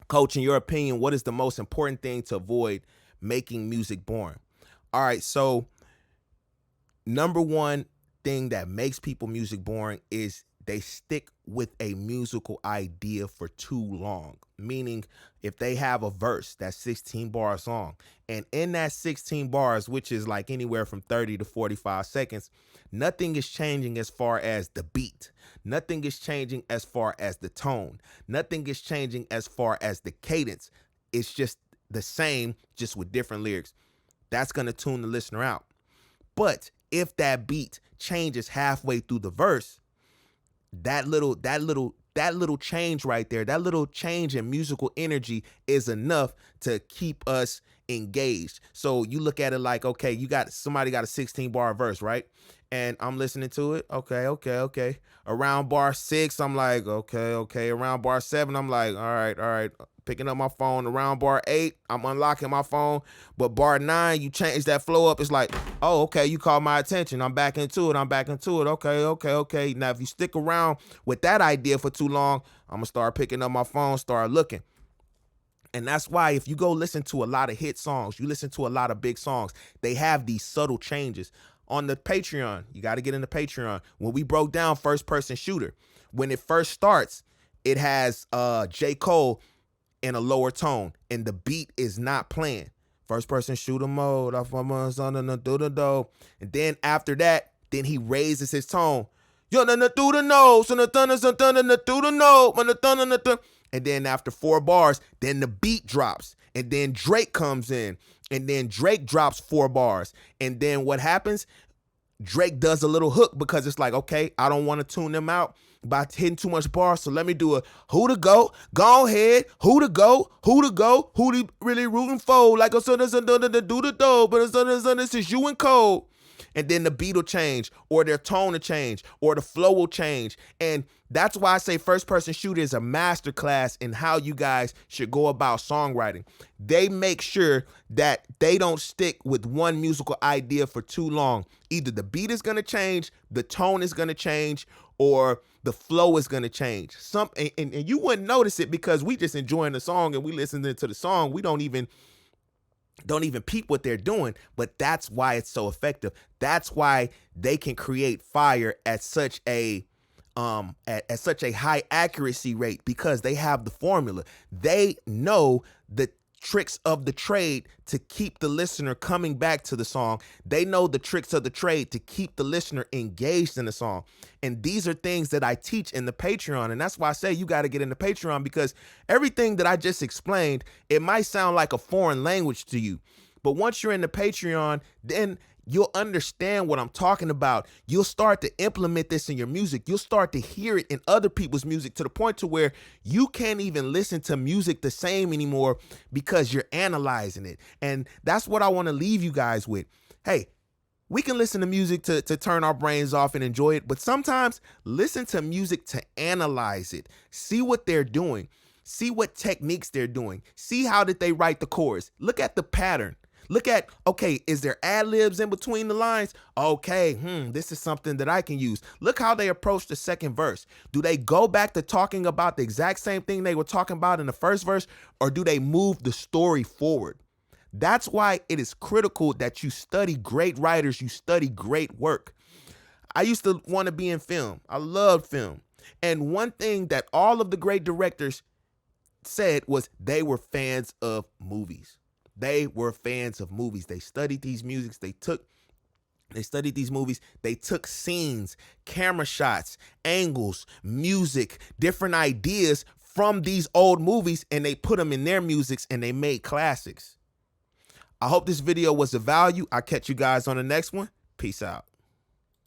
Coach, in your opinion, what is the most important thing to avoid making music boring? All right, so number one thing that makes people music boring is they stick with a musical idea for too long. Meaning, if they have a verse that's 16 bars long, and in that 16 bars, which is like anywhere from 30 to 45 seconds, nothing is changing as far as the beat. Nothing is changing as far as the tone. Nothing is changing as far as the cadence. It's just the same, just with different lyrics. That's going to tune the listener out. But if that beat changes halfway through the verse, that little change right there, that little change in musical energy is enough to keep us engaged. So you look at it like, okay, somebody got a 16 bar verse, right? And I'm listening to it. Okay. Around bar 6, I'm like, okay. Around bar 7, I'm like, all right. Picking up my phone. Around bar 8, I'm unlocking my phone. But bar 9, you change that flow up. It's like, oh, okay, you caught my attention. I'm back into it. Okay. Now, if you stick around with that idea for too long, I'm going to start picking up my phone, start looking. And that's why if you go listen to a lot of hit songs, you listen to a lot of big songs, they have these subtle changes. On the Patreon, you got to get into Patreon. When we broke down First Person Shooter, when it first starts, it has J. Cole in a lower tone, and the beat is not playing. First person shooter mode, and then after that, then he raises his tone. And then after 4 bars, then the beat drops, and then Drake comes in, and then Drake drops 4 bars, and then what happens? Drake does a little hook because it's like, okay, I don't want to tune them out by hitting too much bars, so let me do a who to go ahead, who to go, who to really rooting for, like a son do the do, but a son this is you and Cole. And then the beat will change, or their tone will change, or the flow will change. And that's why I say First Person Shooter is a masterclass in how you guys should go about songwriting. They make sure that they don't stick with one musical idea for too long. Either the beat is going to change, the tone is going to change, or the flow is going to change. And you wouldn't notice it because we just enjoying the song and we listening to the song. We don't even peep what they're doing, but that's why it's so effective. That's why they can create fire at such a high accuracy rate, because they have the formula. They know the tricks of the trade to keep the listener coming back to the song. They know the tricks of the trade to keep the listener engaged in the song. And these are things that I teach in the Patreon. And that's why I say you got to get into Patreon, because everything that I just explained, it might sound like a foreign language to you. But once you're in the Patreon, then you'll understand what I'm talking about. You'll start to implement this in your music. You'll start to hear it in other people's music, to the point to where you can't even listen to music the same anymore because you're analyzing it. And that's what I want to leave you guys with. Hey, we can listen to music to turn our brains off and enjoy it, but sometimes listen to music to analyze it. See what they're doing. See what techniques they're doing. See how did they write the chorus. Look at the pattern. Look at, okay, is there ad-libs in between the lines? Okay, this is something that I can use. Look how they approach the second verse. Do they go back to talking about the exact same thing they were talking about in the first verse, or do they move the story forward? That's why it is critical that you study great writers, you study great work. I used to want to be in film. I loved film. And one thing that all of the great directors said was they were fans of movies. They were fans of movies. They studied these musics. They studied these movies. They took scenes, camera shots, angles, music, different ideas from these old movies, and they put them in their musics, and they made classics. I hope this video was of value. I'll catch you guys on the next one. Peace out.